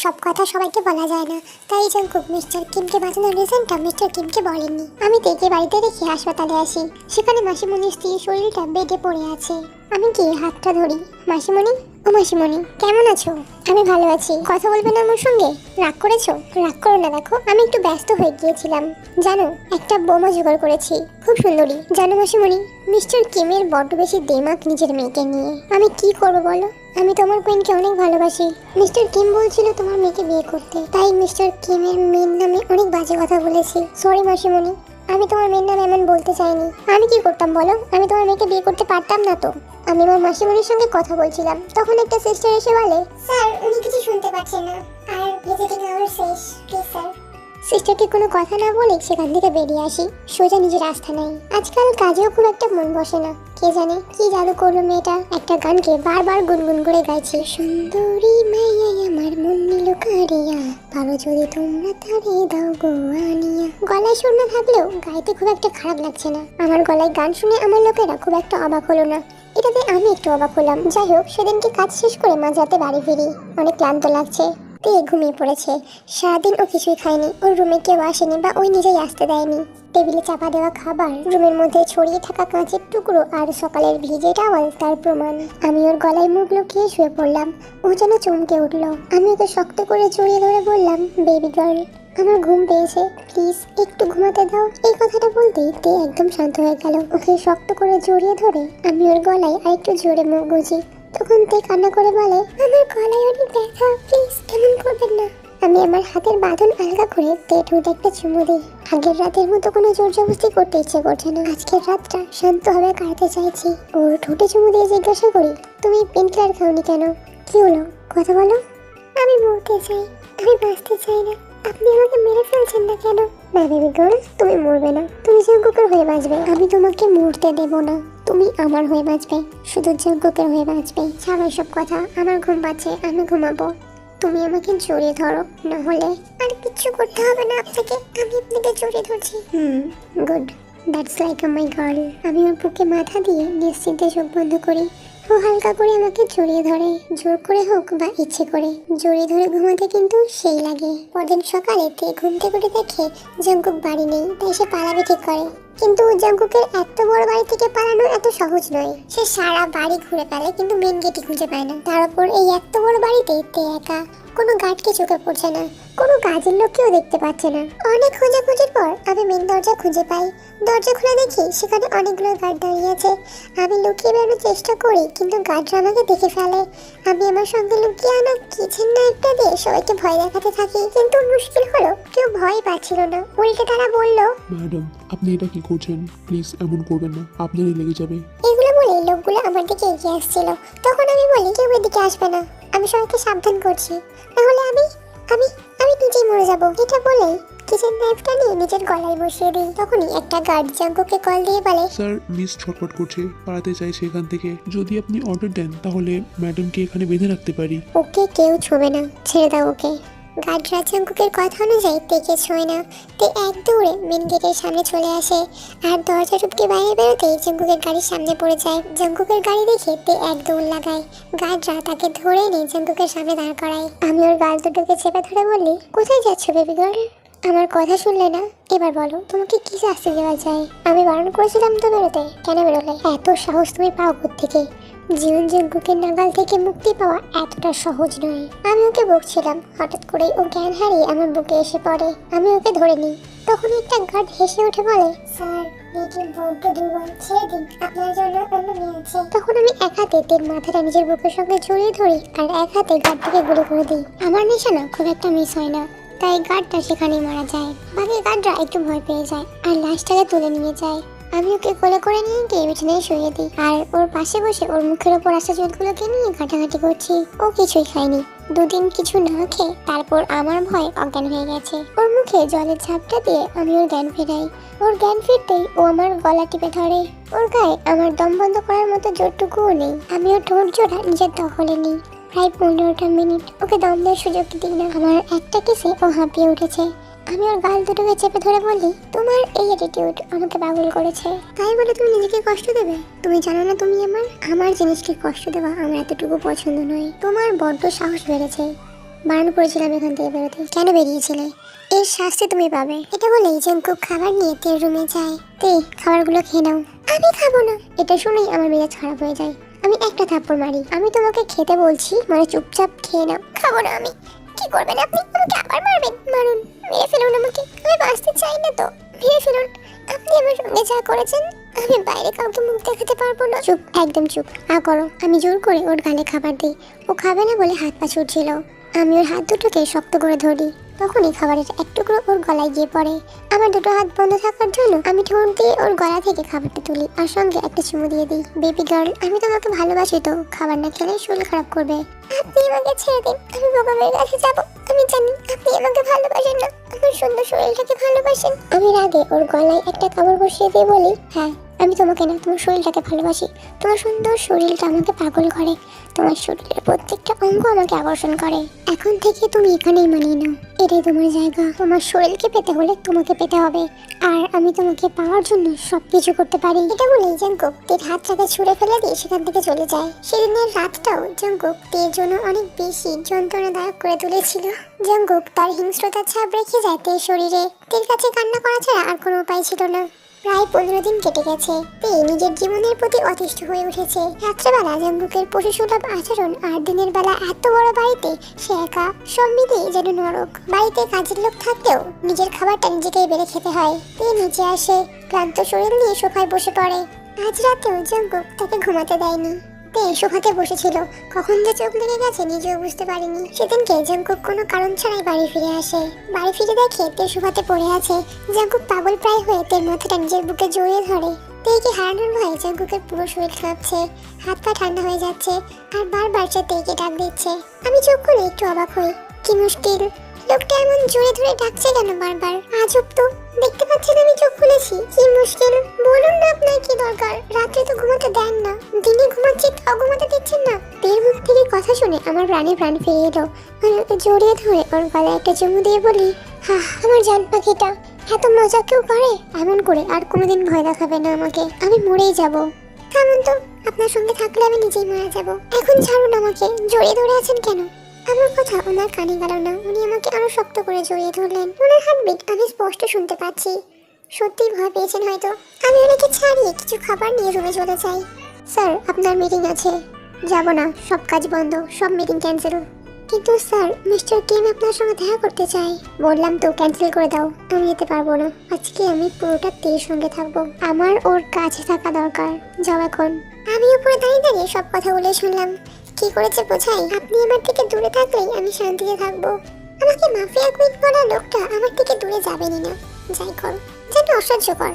সব কথা সবাইকে বলা যায় না, তাই জঙ্কুক মিস্টার কিমকে বাঁচানোর রিজনটা মিস্টার কিমকে বলেননি। আমি তেকে বাড়িতে রেখে হাসপাতালে আসি, সেখানে মাসিমণির স্ত্রীর শরীরটা বেডে পড়ে আছে। আমি গিয়ে হাতটা ধরি। মাসিমণি, ও মাসিমণি, কেমন আছো? আমি ভালো আছি। কথা বলবে না আমার সঙ্গে? রাগ করেছো? রাগ করো না, দেখো আমি একটু ব্যস্ত হয়ে গিয়েছিলাম। জানো, একটা বোমা জোগাড় করেছি, খুব সুন্দরী। জানো মাসিমণি, মিস্টার কিমের বড্ড বেশি দেমাক নিজের মেয়েকে নিয়ে। আমি কি করবো বলো? আমি তোমার কুইনকে অনেক ভালোবাসি। মিস্টার কিম বলছিল তোমার মেয়েকে বিয়ে করতে, তাই মিস্টার কিমের মেয়ের নামে অনেক বাজে কথা বলেছি। সরি মাসিমণি, আমি তোমার মেয়ের নামে এমন বলতে চাইনি। আমি কি করতাম বলো? আমি তোমার মেয়েকে বিয়ে করতে পারতাম না তো। আমি আমার মাসিমণির সঙ্গে কথা বলছিলাম, তখন একটা সিস্টার এসে বলে, স্যার উনি কিছু শুনতে পাচ্ছেন না, আর ভিজিটিং আওয়ার শেষ, প্লিজ স্যার। সিস্টারকে কোনো কথা না বলে সেখান থেকে বেরিয়ে আসি, সোজা নিজের আস্থানায়। আজকাল কাজেও খুব একটা মন বসে না, কে জানে কি জাদু করলো মেয়েটা। একটা গানকে বারবার গুনগুন করে গাইছি, সুন্দরী মাইয়া আমার মন নিল কারিয়া, পারো যদি তোমরা তারে দাও গো আনিয়া। গলায় সুর না থাকলেও গাইতে খুব একটা খারাপ লাগছে না। আমার গলায় গান শুনে আমার লোকেরা খুব একটা অবাক হলো না, এটাতে আমি একটু অবাক হলাম। যাই হোক, সেদিনকে কাজ শেষ করে মাঝরাতে বাড়ি ফিরি, অনেক ক্লান্ত লাগছে। ঘুমিয়ে পড়েছে। সারাদিন ও কিছুই খায়নি, ওর রুমে কেউ আসেনি বা ওই নিজেই আসতে দেয়নি। টেবিলে চাপা দেওয়া খাবার, রুমের মধ্যে ছড়িয়ে থাকা কাঁচের টুকরো আর সকালের ভিজে টাওয়াল তার প্রমাণ। আমি ওর গলায় মুখ লুকিয়ে শুয়ে পড়লাম। ও যেন চমকে উঠলো। আমি ওকে শক্ত করে জড়িয়ে ধরে বললাম, বেবি গার্ল, আমার ঘুম পেয়েছে, প্লিজ একটু ঘুমাতে দাও। এই কথাটা বলতেই তে একদম শান্ত হয়ে গেল। ওকে শক্ত করে জড়িয়ে ধরে আমি ওর গলায় আরেকটু জোরে মুখ গুজি। তখন তে কান্না করে বলে, আমার গলায় অনেক ব্যথা, প্লিজ এমন করবেন না। আমি আমার হাতের বাঁধন আলগা করে তে ঠোঁটে একটা চুমু দিই। আগের রাতের মতো কোনো জোর জবরদস্তি করতে ইচ্ছে করছে না। আজকের রাতটা শান্তভাবে কাটাতে চাইছি। ওর ঠোঁটে চুমু দিয়ে জিজ্ঞাসা করি, তুমি পেন কিলার খাওনি কেন? কি হলো, কথা বলো। আমি মরতে চাই, আমি বাঁচতে চাই না। আপনি আমাকে মেরে ফেলছেন না কেন? না বেবি গার্ল, তুমি মরবে না, তুমি জঙ্কুকের হয়ে বাঁচবে। আমি তোমাকে মরতে দেব না, তুমি আমার হয়ে বাঁচবে, শুধু জঙ্কুকের হয়ে বাঁচবে। ছাড়ো সব কথা, আমার ঘুম পাচ্ছে, আমি ঘুমাবো। তুমি আমাকে জড়িয়ে ধরো, না হলে আর কিচ্ছু করতে হবে না আপনাকে, আমি আপনাকে জড়িয়ে ধরছি। Good, that's like my girl. আমি ওর বুকে মাথা দিয়ে নিশ্চিন্তে চোখ বন্ধ করি। ও হালকা করে আমাকে জড়িয়ে ধরে, জোর করে হোক বা ইচ্ছে করে। জড়িয়ে ধরে ঘুমাতে কিন্তু সেই লাগে। পরদিন সকালে তে ঘুম থেকে উঠে দেখে জঙ্কুক বাড়ি নেই, তাই সে পালাবে ঠিক করে। কিন্তু জঙ্কুকের এত বড় বাড়ি থেকে পালানো এত সহজ নয়। সে সারা বাড়ি ঘুরে ফেলে কিন্তু মেন গেটই খুঁজে পায় না। তার উপর এই এত বড় বাড়িতে তে একা, কোনো গার্ডকে চোখে পড়ছে না, কোনো কাজের লোককেও দেখতে পাচ্ছে না। অনেক খোঁজাখুঁজির পর আমি মেন দরজা খুঁজে পাই। দরজা খুলে দেখি সেখানে অনেকগুলো গার্ড দাঁড়িয়ে আছে। আমি লুকিয়ে বেরোনোর চেষ্টা করি, কিন্তু গার্ডরা আমাকে দেখে ফেলে। আমি আমার সঙ্গে লুকিয়ে আনা কিচেন নাইফটা দিয়ে সবাইকে ভয় দেখাতে থাকি, কিন্তু মুশকিল হলো কেউ ভয় পাচ্ছিল না। উল্টে তারা বলল, ম্যাডাম আপনি এটা কি করছেন? প্লিজ এমন করবেন না, আপনারই লেগে যাবে। এগুলো বলে লোকগুলো আমার দিকে এগিয়ে আসছিল। তখন আমি বলি, কেউ এদিকে আসবে না, আমি সবাইকে সাবধান করছি, নাহলে আমি আমি আমি নিজেই মরে যাবো। এটা বলে কিচেন নাইফটা নিয়ে নিজের গলায় বসিয়ে দিই। তখনই একটা গার্ড জঙ্কুককে কল দিয়ে বলে, স্যার মিস ছটফট করছে, পালাতে চাইছে এখান থেকে। যদি আপনি অর্ডার দেন তাহলে ম্যাডামকে এখানে বেঁধে রাখতে পারি। ওকে কেউ ছোঁবে না, ছেড়ে দাও ওকে। গার্ডরা জঙ্কুকের কথা অনুযায়ী তেকে ছোঁয় না। তে এক দৌড়ে মেন গেটের সামনে চলে আসে, আর দরজা টুপকে বাইরে বেরোতেই জঙ্কুকের গাড়ির সামনে পড়ে যায়। জঙ্কুকের গাড়ি দেখে তে এক দৌড় লাগায়। গার্ডরা তাকে ধরে এনে জঙ্কুকের সামনে দাঁড় করায়। আমি ওর গাল দুটোকে চেপে ধরে বললি, কোথায় যাচ্ছ বেবি গার্ল? আমার কথা শুনলে না? এবার বলো তোমাকে কি শাস্তি দেওয়া যায়? আমি বারণ করেছিলাম তো বেরোতে, কেন বেরোলে? এত সাহস তুমি পাও কোত্থেকে? জীবন জঙ্কুকের নাগাল থেকে মুক্তি পাওয়া এতটা সহজ নয়। আমি ওকে বকছিলাম, হঠাৎ করে ও জ্ঞান হারিয়ে আমার বুকে এসে পড়ে। আমি ওকে ধরে নিই। তখন একটা গার্ড হেসে উঠে বলে, স্যার মেয়েটি বড্ড দুর্বল, ছেড়ে দিন, আপনার জন্য অন্য মেয়ে আছে। তখন আমি এক হাতে তের মাথাটা নিজের বুকের সঙ্গে জড়িয়ে ধরি, আর এক হাতে গার্ডটাকে গুলি করে দিই। আমার নিশানা খুব একটা মিস হয় না, তাই গার্ডটা সেখানেই মারা যায়। বাকি গার্ডরা একটু ভয় পেয়ে যায় আর লাশটাকে তুলে নিয়ে যায়। আমি ওকে কোলে করে নিয়ে গিয়ে বিছানায় শুয়ে দিই, আর ওর পাশে বসে ওর মুখের ওপর আসা চুলগুলোকে নিয়ে ঘাটাঘাটি করছি। ও কিছুই খায়নি, দুদিন কিছু না খেয়ে তারপর আমার ভয় অজ্ঞান হয়ে গেছে। ওর মুখে জলের ঝাপটা দিয়ে আমি ওর জ্ঞান ফেরাই। ওর জ্ঞান ফিরতেই ও আমার গলা টিপে ধরে। ওর গায়ে আমার দম বন্ধ করার মতো জোরটুকুও নেই। আমি ওর ঠোঁট জোড়া নিজের দখলে নিই। প্রায় 15টা মিনিট ওকে দম দেওয়ার সুযোগ দিই না। আমার একটা কিসে ও হাঁপিয়ে উঠেছে। আমি ওর গাল দুটোকে চেপে ধরে বলি, তোমার এই অ্যাটিটিউড আমাকে পাগল করেছে। তাই বলে তুমি নিজেকে কষ্ট দেবে? তুমি জানো না তুমি আমার জিনিসকে কষ্ট দেওয়া আমার এতটুকু পছন্দ নয়। তোমার বড্ড সাহস বেড়েছে। বারণ করেছিলাম এখান থেকে বেরোতে, কেন বেরিয়েছিলে? এর শাস্তি তুমি পাবে। এটা বলেই জঙ্কুক খাবার নিয়ে তের রুমে যায়। তে, খাবারগুলো খেয়ে নাও। আমি খাবো না। এটা শুনেই আমার মেজাজ খারাপ হয়ে যায়। আমি একটা থাপ্পড় মারি। আমি তোমাকে খেতে বলছি, মানে চুপচাপ খেয়ে নাও। খাবো না আমি। কি করবেন আপনি? আমাকে আবার মারবেন? মারুন, মেরে ফেলুন আমাকে। আমি বাঁচতে চাই না তো, মেরে ফেলুন। আপনি আমার সঙ্গে যা করেছেন, আমি বাইরে কাউকে মুখ দেখাতে পারবো না। চুপ, একদম চুপ। করো। আমি জোর করে ওর গালে খাবার দিই। ও খাবে না বলে হাত পা ছুটছিল। আমি ওর হাত দুটোকে শক্ত করে ধরি। তখনই খাবারের এক টুকরো ওর গলায় গিয়ে পড়ে। আমার দুটো হাত বন্ধ থাকার জন্য আমি ঠোঁট দিয়ে ওর গলা থেকে খাবারটা তুলি আর সঙ্গে একটা চুমু দিয়ে দিই। বেবি গার্ল, আমি তোমাকে ভালোবাসি তো, খাবার না খেলে শরীর খারাপ করবে। আপনি আমাকে ছেড়ে দিন, আমি ভগবানের কাছে যাব। আমি জানি আপনি আমাকে ভালোবাসেন না, আমার সুন্দর শরীরটাকে ভালোবাসেন। আমি রাগে ওর গলায় একটা কামড় বসিয়ে দিয়ে বলি, হ্যাঁ, আমি তোমাকে না, তোমার শরীরটাকে ভালোবাসি। তোমার সুন্দর শরীরটা আমাকে পাগল করে। তোমার শরীরের প্রত্যেকটা অঙ্গ আমাকে আকর্ষণ করে। এখন থেকে তুমি এখানেই মানিয়ে নাও, এটাই তোমার জায়গা। তোমার শরীরকে পেতে হলে তোমাকে পেতে হবে, আর আমি তোমাকে পাওয়ার জন্য সবকিছু করতে পারি। এটা বলেই জঙ্কুক তের হাতটাকে ছুঁড়ে ফেলে দিয়ে সেখান থেকে চলে যায়। সেদিনের রাতটাও জঙ্কুক তের জন্য অনেক বেশি যন্ত্রণাদায়ক করে তুলেছিল। জঙ্কুক তার হিংস্রতার ছাপ রেখে যায় তের শরীরে। তের কাছে কান্না করা ছাড়া আর কোনো উপায় ছিল না। প্রায় 15 দিন কেটে গেছে। তে নিজের জীবনের প্রতি অতিষ্ঠ হয়ে উঠেছে। রাত্রেবেলা জঙ্কুকের পশুসুলভ আচরণ আর দিনের বেলা এত বড় বাড়িতে সে একা, সব মিলিয়ে যেন নরক। বাড়িতে কাজের লোক থাকলেও নিজের খাবারটা নিজেকেই বেড়ে খেতে হয়। তে নিচে আসে, ক্লান্ত শরীর নিয়ে সোফায় বসে পড়ে। আজ রাতেও জঙ্কুক তাকে ঘুমাতে দেয়নি। তে সোফাতে বসেছিল, কখন যে চোখ লেগে গেছে নিজেও বুঝতে পারেনি। সেদিনকে জঙ্কুক কোনো কারণ ছাড়াই বাড়ি ফিরে আসে। বাড়ি ফিরে দেখে তে সোফাতে পড়ে আছে। জঙ্কুক পাগল প্রায় হয়ে তের মাথাটা নিজের বুকে জড়িয়ে ধরে। তেকে হারানোর ভয়ে জঙ্কুকের পুরো শরীর কাঁপছে, হাত পা ঠান্ডা হয়ে যাচ্ছে, আর বারবার সে তেকে ডাক দিচ্ছে। আমি চোখ খুলে একটু অবাক হই। কি মুশকিল, লোকটা এমন জোরে ধরে ডাকছে কেন বারবার? আজব তো, দেখতে পাচ্ছেন আমি চোখ খুলেছি। কি মুশকিল, বলুন না আপনার কি দরকার? রাত্রে তো ঘুমাতে দেন না, দিনে ঘুমাচ্ছি তাও ঘুমাতে দিচ্ছেন না। তের মুখ থেকে কথা শুনে আমার প্রাণে প্রাণ ফিরে এলো। আমি ওকে জড়িয়ে ধরে ওর গলায় একটা চুমু দিয়ে বলি, আমার জান পাখিটা, এত মজা কেউ করে? এমন করে আর কোনোদিন ভয় দেখাবে না আমাকে, আমি মরেই যাব। থামুন তো, আপনার সঙ্গে থাকলে আমি নিজেই মারা যাব। এখন ছাড়ুন আমাকে, জড়িয়ে ধরে আছেন কেন? আমার কথা ওনার কানে গেল না। উনি আমাকে আরো শক্ত করে জড়িয়ে ধরলেন। ওনার হার্টবিট আমি স্পষ্ট শুনতে পাচ্ছি। সত্যি ভয় পেয়েছেন হয়তো। আমি ওনাকে ছাড়িয়ে কিছু খাবার নিয়ে রুমে চলে যাই। স্যার, আপনার মিটিং আছে। যাব না, সব কাজ বন্ধ, সব মিটিং ক্যান্সেল। কিন্তু স্যার, মিস্টার কিম আপনার সঙ্গে দেখা করতে চাই। বললাম তো ক্যান্সেল করে দাও, আমি যেতে পারবো না। আজকে আমি পুরোটা তের সঙ্গে থাকবো, আমার ওর কাছে থাকা দরকার। যাও এখন। আমি উপরে দাঁড়িয়ে দাঁড়িয়ে সব কথা বলে শুনলাম। কি করেছে বোঝাই? আপনি আমার থেকে দূরে থাকলেই আমি শান্তিতে থাকবো। আমাকে মাফিয়া কুইন বলা লোকটা আমার থেকে দূরে যাবেনই না, যাই করো। যেন অসহ্যকর।